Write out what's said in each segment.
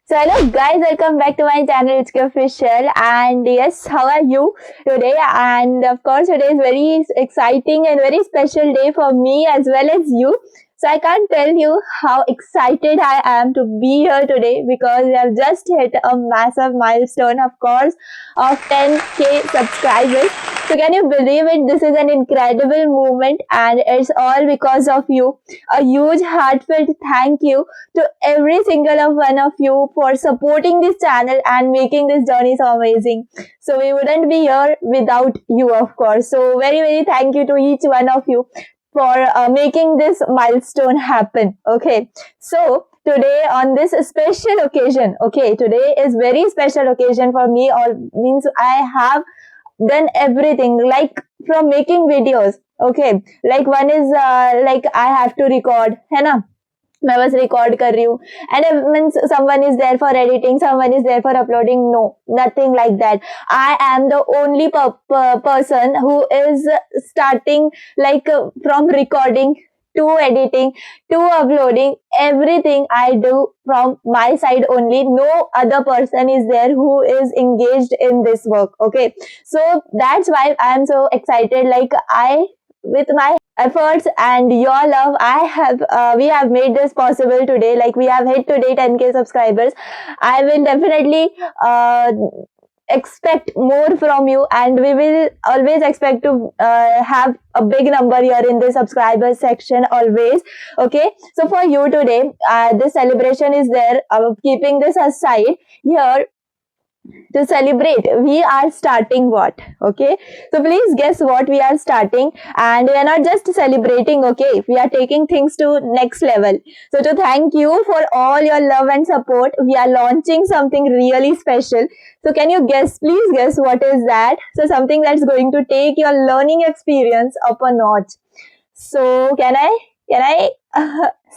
So hello guys, welcome back to my channel. It's Official, and yes, how are you today? And of course, today is very exciting and very special day for me as well as you. So I can't tell you how excited I am to be here today because we have just hit a massive milestone, of course, of 10k subscribers. So can you believe it? This is an incredible movement, and it's all because of you. A huge heartfelt thank you to every single one of you for supporting this channel and making this journey so amazing. So we wouldn't be here without you, of course. So very thank you to each one of you for making this milestone happen. Okay, so today on this special occasion, okay, today is very special occasion for me, or means I have done everything, like from making videos. Okay, like one is like I have to record, है ना, मैं बस record कर रही हूँ, and means someone is there for editing, someone is there for uploading. No, nothing like that. I am the only person who is starting, like from recording to editing to uploading. Everything I do from my side only. No other person is there who is engaged in this work. Okay, so that's why I am so excited. Like with my efforts and your love, we have made this possible today. Like we have hit today 10k subscribers. I will definitely expect more from you, and we will always expect to have a big number here in the subscribers section always. Okay, so for you today, this celebration is there. Keeping this aside, here to celebrate, we are starting what? Okay, so please guess what we are starting. And we are not just celebrating, okay, we are taking things to next level. So to thank you for all your love and support, we are launching something really special. So can you guess, please guess what is that? So something that's going to take your learning experience up a notch. So can I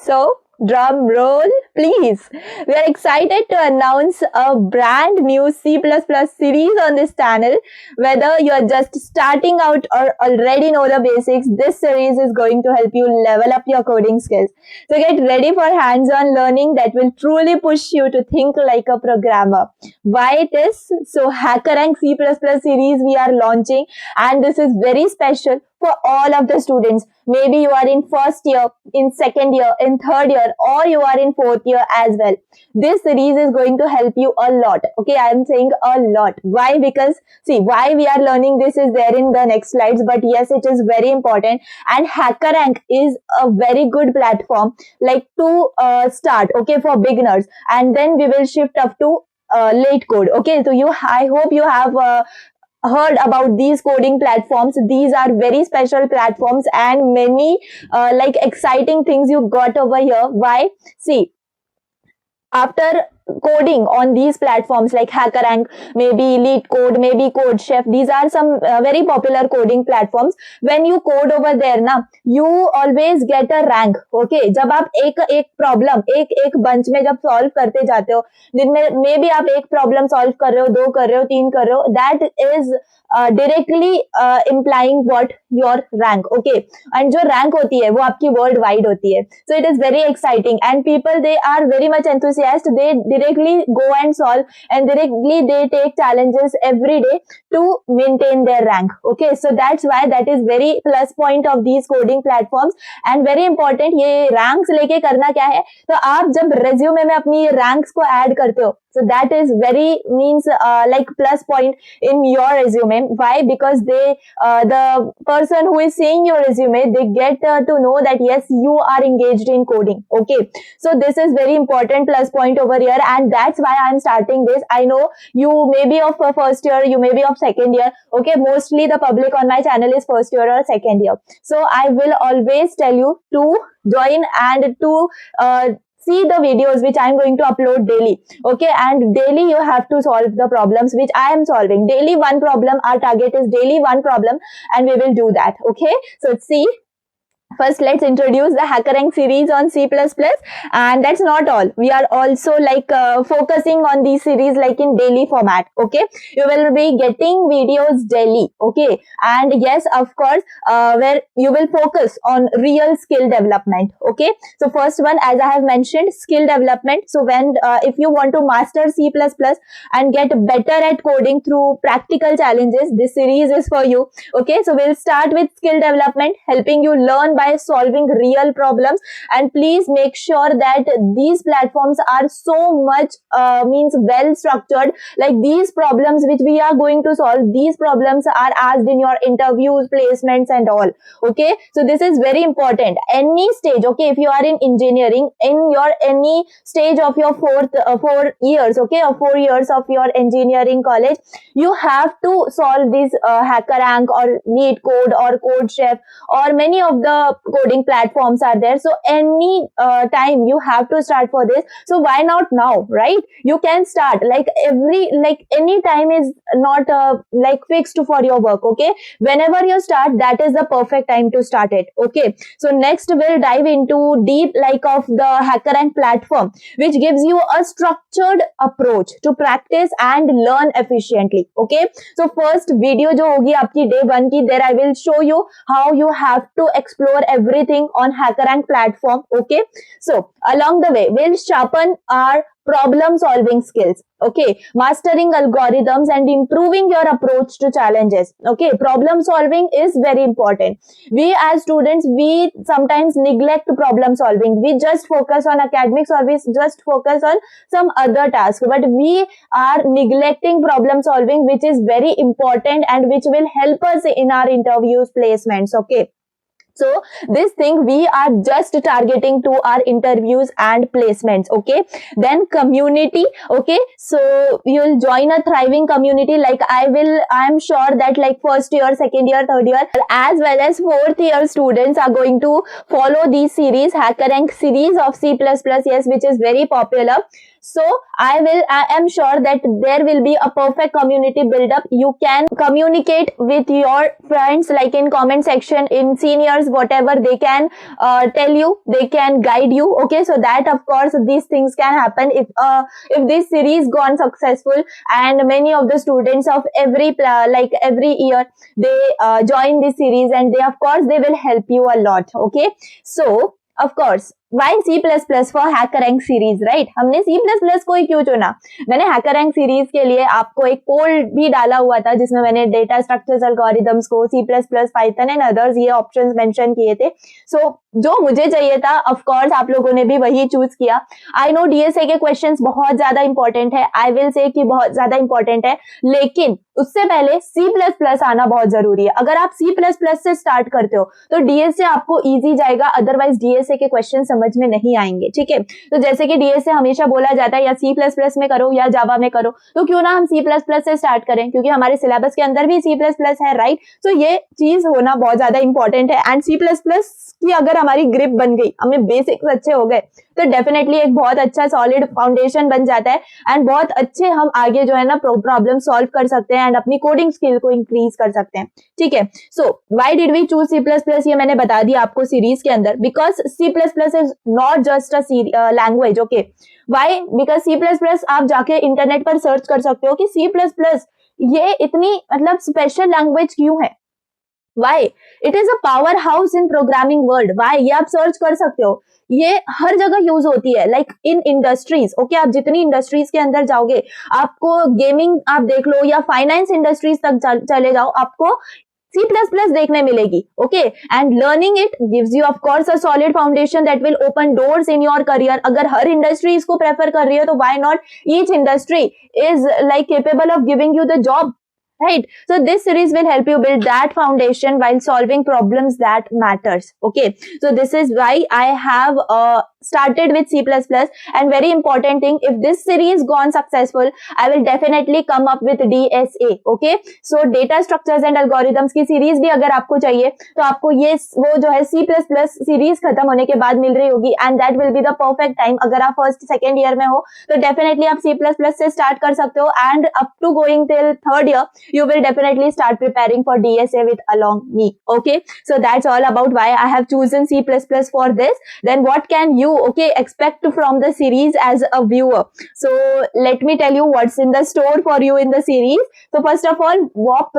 so drum roll, please. We are excited to announce a brand new C++ series on this channel. Whether you are just starting out or already know the basics, this series is going to help you level up your coding skills. So get ready for hands-on learning that will truly push you to think like a programmer. Why it is? So HackerRank C++ series we are launching, and this is very special for all of the students. Maybe you are in first year, in second year, in third year, or you are in fourth year as well. This series is going to help you a lot. Okay, I am saying a lot. Why? Because see, why we are learning this is there in the next slides, but yes, it is very important. And HackerRank is a very good platform, like to start, okay, for beginners, and then we will shift up to late code. Okay, so I hope you have heard about these coding platforms. These are very special platforms, and many like exciting things you got over here. Why? See, after coding on these platforms like HackerRank, maybe LeetCode, maybe CodeChef, these are some very popular coding platforms. When you code over there na, you always get a rank. Okay, जब आप एक problem एक bunch में जब solve करते जाते हो, दिन में मे बी आप एक प्रॉब्लम सॉल्व कर रहे हो, दो कर रहे हो, तीन कर रहे हो, that is directly implying what your rank. Okay, and जो rank होती है वो आपकी वर्ल्ड वाइड होती है. So it is very exciting, and people, they are very much enthusiastic. They directly go and solve, and directly they take challenges every day to maintain their rank. Okay, so that's why that is very plus point of these coding platforms. And very important, ये ranks लेके करना क्या है, तो आप जब resume में अपनी ranks को add करते हो, so that is very means like plus point in your resume. Why? Because they the person who is seeing your resume, they get to know that yes, you are engaged in coding. Okay, so this is very important plus point over here, and that's why I'm starting this. I know you may be of first year, you may be of second year. Okay, mostly the public on my channel is first year or second year, so I will always tell you to join and to see the videos which I am going to upload daily. Okay, and daily you have to solve the problems which I am solving. Daily one problem. Our target is daily one problem, and we will do that. Okay, so see, First, let's introduce the HackerRank series on C++, and that's not all. We are also focusing on these series like in daily format. Okay, you will be getting videos daily. Okay, and yes, of course, where you will focus on real skill development. Okay, so first one, as I have mentioned, skill development. So when if you want to master C++ and get better at coding through practical challenges, this series is for you. Okay, so we'll start with skill development, helping you learn by solving real problems. And please make sure that these platforms are so much means well structured. Like these problems which we are going to solve, these problems are asked in your interviews, placements and all. Okay, so this is very important. Any stage, okay, if you are in engineering, in your any stage of your 4 years, okay, or 4 years of your engineering college, you have to solve this HackerRank or LeetCode or CodeChef, or many of the coding platforms are there. So any time you have to start for this. So why not now, right? You can start any time is not fixed for your work. Okay, whenever you start, that is the perfect time to start it. Okay, so next we'll dive into deep of the HackerRank platform, which gives you a structured approach to practice and learn efficiently. Okay, so first video जो होगी आपकी day 1 की, there I will show you how you have to explore everything on HackerRank platform. Okay, so along the way we'll sharpen our problem solving skills. Okay, mastering algorithms and improving your approach to challenges. Okay, problem solving is very important. We as students, we sometimes neglect problem solving. We just focus on academics, or we just focus on some other task, but we are neglecting problem solving, which is very important and which will help us in our interviews, placements. Okay, so this thing we are just targeting to our interviews and placements. Okay, then community. Okay, so you'll join a thriving community. Like I'm sure that like first year, second year, third year, as well as fourth year students are going to follow these series, HackerRank series of C++, yes, which is very popular. So I am sure that there will be a perfect community build up. You can communicate with your friends, like in comment section, in seniors, whatever they can tell you, they can guide you. Okay, so that of course these things can happen if this series gone successful, and many of the students of every year they join this series, and they of course they will help you a lot. Okay, so of course, why C++ for HackerRank series, right? हमने C++ को ही क्यों चुना? मैंने HackerRank series के लिए आपको एक पोल भी डाला हुआ था, जिसमें मैंने डेटा स्ट्रक्चर्स, एल्गोरिथम्स को, C++, पाइथन एंड अदर्स ये ऑप्शंस मेंशन किए थे. सो जो मुझे चाहिए था, ऑफ कोर्स आप लोगों ने भी वही चूज किया. आई नो डीएसए के क्वेश्चंस बहुत ज्यादा इंपॉर्टेंट है, आई विल से कि बहुत ज्यादा इंपॉर्टेंट है, लेकिन उससे पहले C++ आना बहुत जरूरी है. अगर आप C++ से स्टार्ट करते हो तो डीएसए आपको इजी जाएगा, अदरवाइज डीएसए के क्वेश्चन समझ में नहीं आएंगे. ठीक है, तो जैसे कि डीएसए हमेशा बोला जाता है या C++ में करो या जावा में करो, तो क्यों ना हम C++ से स्टार्ट करें, क्योंकि हमारे सिलेबस के अंदर भी C++ है, राइट? तो ये चीज होना बहुत ज्यादा इंपॉर्टेंट है. एंड C++ की अगर हमारी ग्रिप बन गई, हमें बेसिक्स अच्छे हो गए, तो डेफिनेटली एक बहुत अच्छा सॉलिड फाउंडेशन बन जाता है, एंड बहुत अच्छे हम आगे जो है ना प्रॉब्लम सॉल्व कर सकते हैं एंड अपनी कोडिंग स्किल को इंक्रीज कर सकते हैं. ठीक है, so why did we choose C++? ये मैंने बता दिया आपको सीरीज के अंदर, because C++ is not just a language. Okay, why? Because C++ आप जाके इंटरनेट पर सर्च कर सकते हो कि C++ ये इतनी मतलब स्पेशल लैंग्वेज क्यों है. Why? It is a powerhouse in programming world. Why? ये आप सर्च कर सकते हो, ये हर जगह यूज होती है, लाइक इन इंडस्ट्रीज. ओके, आप जितनी इंडस्ट्रीज के अंदर जाओगे, आपको गेमिंग आप देख लो या फाइनेंस इंडस्ट्रीज तक चले जाओ, आपको C++ देखने मिलेगी. Okay, and learning it gives you of course a solid foundation that will open doors in your career. अगर हर इंडस्ट्री इसको प्रेफर कर रही है, तो why not each industry is like capable of giving you the job, right? So this series will help you build that foundation while solving problems that matters. Okay, so this is why I have started with C++, and very important thing, if this series gone successful, I will definitely come up with DSA. Okay, so data structures and algorithms की series भी अगर आपको चाहिए तो आपको ये वो जो है C++ सीरीज खत्म होने के बाद मिल रही होगी, and that will be the perfect time. अगर आप फर्स्ट सेकेंड ईयर में हो तो डेफिनेटली आप C++ से स्टार्ट कर सकते हो, and up to going till third year you will definitely start preparing for DSA with along me. Okay, so that's all about why I have chosen C++ for this. Then what can you expect from the series as a viewer? So let me tell you what's in the store for you in the series. So first of all,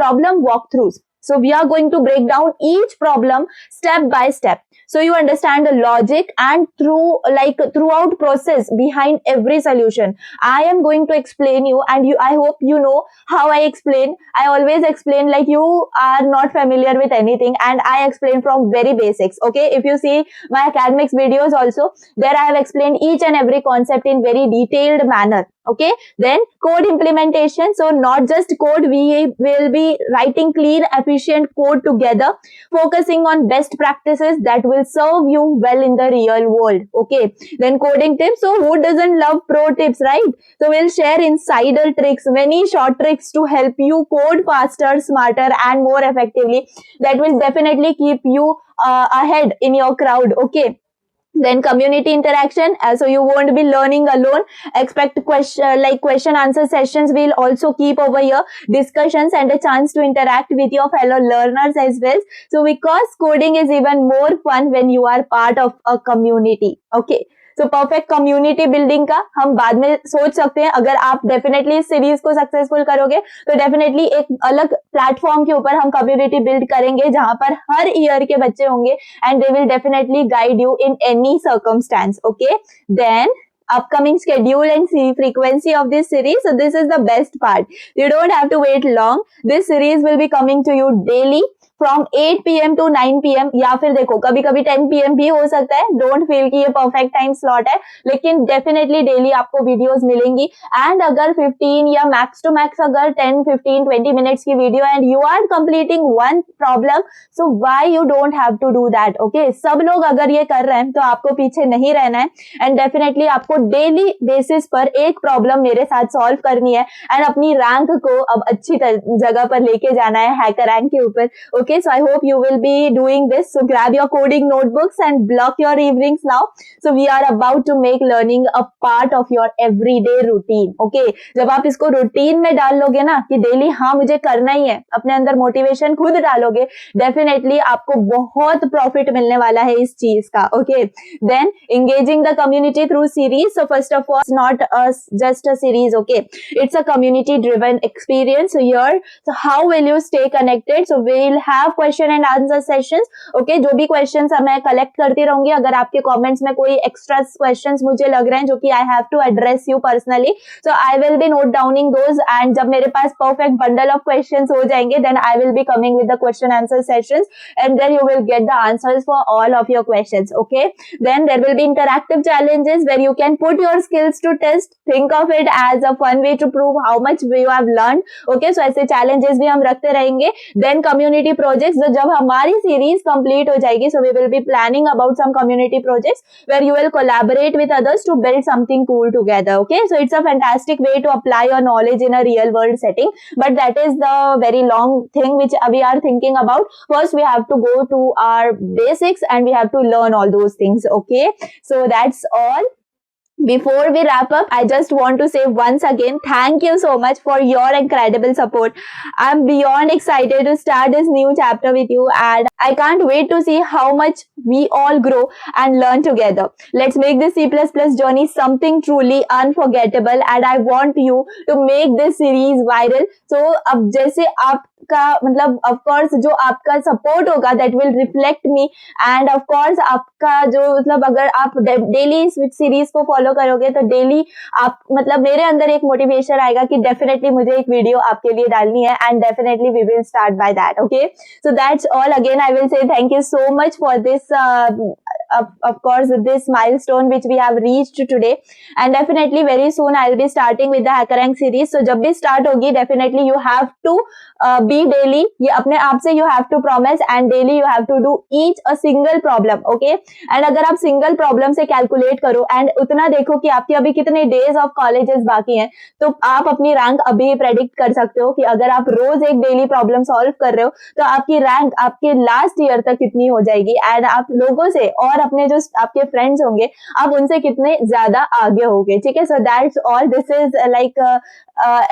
problem walkthroughs. So we are going to break down each problem step by step, so you understand the logic and throughout process behind every solution. I am going to explain you, and I hope you know how I explain. I always explain like you are not familiar with anything, and I explain from very basics. Okay, if you see my academics videos also, there I have explained each and every concept in very detailed manner. Okay, then code implementation. So not just code, we will be writing clean, efficient code together, focusing on best practices that will serve you well in the real world. Okay, then coding tips. So who doesn't love pro tips, right? So we'll share insider tricks, many short tricks to help you code faster, smarter, and more effectively. That will definitely keep you ahead in your crowd. Okay, then community interaction, so you won't be learning alone. Expect question answer sessions will also keep over here, discussions and a chance to interact with your fellow learners as well. So because coding is even more fun when you are part of a community. Okay, तो perfect community building का हम बाद में सोच सकते हैं. अगर आप डेफिनेटली इस सीरीज को सक्सेसफुल करोगे तो डेफिनेटली एक अलग प्लेटफॉर्म के ऊपर हम कम्युनिटी बिल्ड करेंगे जहां पर हर ईयर के बच्चे होंगे, and they will definitely guide you in any circumstance. Okay, then upcoming schedule and frequency of this series. So this is the best part. You don't have to wait long. This series will be coming to you daily from 8 PM to 9 PM, या फिर देखो कभी कभी 10 PM भी हो सकता है. Don't feel कि ये परफेक्ट टाइम स्लॉट है, लेकिन डेफिनेटली डेली आपको वीडियोस मिलेंगी. एंड अगर 15 या मैक्स टू मैक्स अगर 10, 15, 20 मिनट्स की video and you are completing one problem, so why you don't have to do that. Okay, सब लोग अगर ये कर रहे हैं तो आपको पीछे नहीं रहना है, एंड डेफिनेटली आपको डेली बेसिस पर एक प्रॉब्लम मेरे साथ सॉल्व करनी है, एंड अपनी रैंक को अब अच्छी जगह पर लेके जाना है, हैकर रैंक के ऊपर. Okay, so I hope you will be doing this. So grab your coding notebooks and block your evenings now. So we are about to make learning a part of your everyday routine. Okay, जब आप इसको routine में डाल लोगे ना कि daily हाँ मुझे करना ही है, अपने अंदर मोटिवेशन खुद डालोगे, डेफिनेटली आपको बहुत प्रॉफिट मिलने वाला है इस चीज का. Okay, then engaging the community through series. So first of all, it's not just a series. Okay, it's a community driven experience here. So how will you stay connected? So we'll have question and answer sessions. Okay, जो भी questions मैं collect करती रहूंगी, अगर आपके comments में कोई extra questions मुझे लग रहे हैं जो कि I have to address you personally, so I will be note downing those, and जब मेरे पास परफेक्ट बंडल ऑफ क्वेश्चंस हो जाएंगे, then I will be coming with the question answer sessions, and then you will get the answers for all of your questions. Okay, then there will be interactive challenges where you can put your skills to test. Think of it as a fun way to prove how much you have learn. Okay, so ऐसे challenges भी हम रखते रहेंगे. Then community projects, तो जब हमारी series complete हो जाएगी, so we will be planning about some community projects where you will collaborate with others to build something cool together. Okay, so it's a fantastic way to apply your knowledge in a real world setting, but that is the very long thing which we are thinking about. First we have to go to our basics and we have to learn all those things. Okay, so that's all. Before we wrap up, I just want to say once again, thank you so much for your incredible support. I'm beyond excited to start this new chapter with you, and I can't wait to see how much we all grow and learn together. Let's make this C++ journey something truly unforgettable, and I want you to make this series viral. So अब जैसे आपका मतलब of course जो आपका support होगा that will reflect me, and of course आपका जो मतलब अगर आप डेली इस सीरीज को फॉलो करोगे तो डेली आप मतलब मेरे अंदर एक मोटिवेशन आएगा कि डेफिनेटली मुझे एक वीडियो आपके लिए डालनी है, and definitely we will start by that. Okay, so that's all. Again I will say thank you so much for this of course this milestone which we have reached today, and definitely very soon I'll be starting with the HackerRank series. So जब भी start होगी definitely you have to be daily, ये अपने आप से you have to promise and daily you have to do each a single problem, okay? and अगर आप single problem से calculate करो and उतना देखो कि आपके अभी कितने days of colleges बाकी हैं, तो आप अपनी रैंक अभी प्रेडिक्ट कर सकते हो कि अगर आप रोज एक डेली प्रॉब्लम सॉल्व कर रहे हो तो आपकी रैंक आपके लास्ट ईयर तक कितनी हो जाएगी, एंड आप लोगों से और अपने जो आपके फ्रेंड्स होंगे आप उनसे कितने ज्यादा आगे होंगे, ठीक है? So that's all, this is like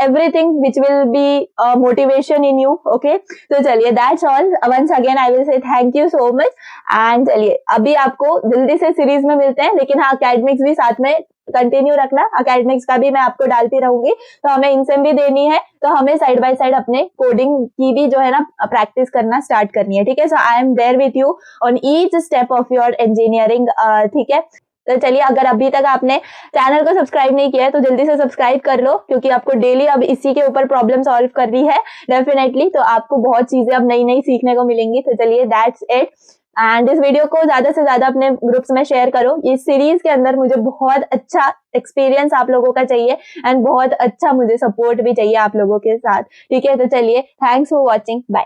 everything which will be motivation in you, okay? तो चलिए that's all, once again I will say thank you so much, and चलिए अभी आपको जल्दी से सीरीज में मिलते हैं, लेकिन हाँ अकेडमिक्स भी साथ में कंटिन्यू रखना, अकेडमिक्स का भी मैं आपको डालती रहूंगी, तो हमें इनसेम भी देनी है, तो हमें साइड बाय साइड अपने कोडिंग की भी जो है ना प्रैक्टिस करना स्टार्ट करनी है, ठीक है? So I am there with you on each step of your engineering, ठीक है? तो चलिए अगर अभी तक आपने चैनल को सब्सक्राइब नहीं किया है तो जल्दी से सब्सक्राइब कर लो, क्योंकि आपको डेली अब इसी के ऊपर प्रॉब्लम सॉल्व करनी है डेफिनेटली, तो आपको बहुत चीजें अब नई नई सीखने को मिलेंगी। तो चलिए दैट्स इट, एंड इस वीडियो को ज्यादा से ज्यादा अपने ग्रुप्स में शेयर करो। इस सीरीज के अंदर मुझे बहुत अच्छा एक्सपीरियंस आप लोगों का चाहिए एंड बहुत अच्छा मुझे सपोर्ट भी चाहिए आप लोगों के साथ, ठीक है? तो चलिए थैंक्स फॉर वॉचिंग, बाय।